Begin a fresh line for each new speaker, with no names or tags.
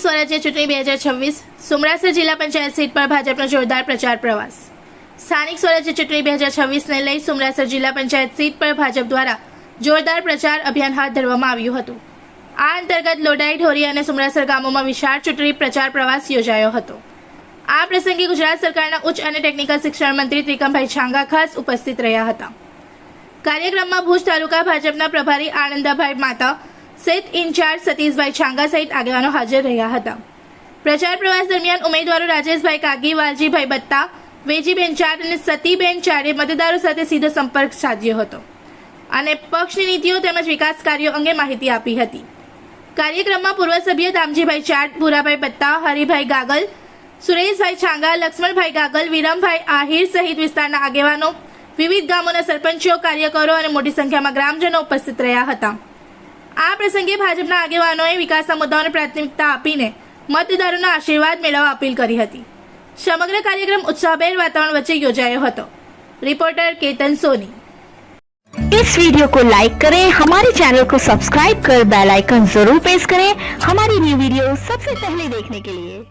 સ્વરાજ્ય ચૂંટણી 2026 સુમરાસર જિલ્લા પંચાયત સીટ પર ભાજપનો જોરદાર પ્રચાર પ્રવાસ। સ્થાનિક સ્વરાજ્ય ચૂંટણી 2026ને લઈ સુમરાસર જિલ્લા પંચાયત સીટ પર ભાજપ દ્વારા જોરદાર પ્રચાર અભિયાન હાથ ધરવામાં આવ્યું હતું। આ અંતર્ગત લોડાઈ, ઢોરી અને સુમરાસર ગામોમાં વિશાળ ચૂંટણી પ્રચાર પ્રવાસ યોજાયો હતો। આ પ્રસંગે ગુજરાત સરકારના ઉચ્ચ અને ટેકનિકલ શિક્ષણ મંત્રી ત્રિકમભાઈ છાંગા ખાસ ઉપસ્થિત રહ્યા હતા। કાર્યક્રમમાં ભુજ તાલુકા ભાજપના પ્રભારી આનંદાભાઈ માતા સહિત ઇન્ચાર્જ સતીશભાઈ છાંગા સહિત આગેવાનો હાજર રહ્યા હતા। પ્રચાર પ્રવાસ દરમિયાન ઉમેદવારો રાજેશભાઈ કાગી, વાલજીભાઈ બત્તા, વેજીબેન ચાર અને સતીબેન ચારે મતદારો સાથે સીધો સંપર્ક સાધ્યો હતો અને પક્ષની નીતિઓ તેમજ વિકાસ કાર્યો અંગે માહિતી આપી હતી। કાર્યક્રમમાં પૂર્વ સભ્ય દામજીભાઈ ચાર, ભૂરાભાઈ બત્તા, હરિભાઈ ગાગલ, સુરેશભાઈ છાંગા, લક્ષ્મણભાઈ ગાગલ, વિરમભાઈ આહિર સહિત વિસ્તારના આગેવાનો, વિવિધ ગામોના સરપંચો, કાર્યકરો અને મોટી સંખ્યામાં ગ્રામજનો ઉપસ્થિત રહ્યા હતા। આ પ્રસંગે ભાજપના આગેવાનોએ વિકાસના મુદ્દાઓને પ્રાથમિકતા આપીને મતદારોના આશીર્વાદ મેળવવા અપીલ કરી હતી। સમગ્ર કાર્યક્રમ उत्साहभेर वातावरण वच्चे योजायो हतो। रिपोर्टर केतन सोनी।
इस वीडियो को लाइक करें, हमारे चैनल को सब्सक्राइब कर बेल आइकन जरूर प्रेस करें हमारी न्यू वीडियो सबसे पहले देखने के लिए।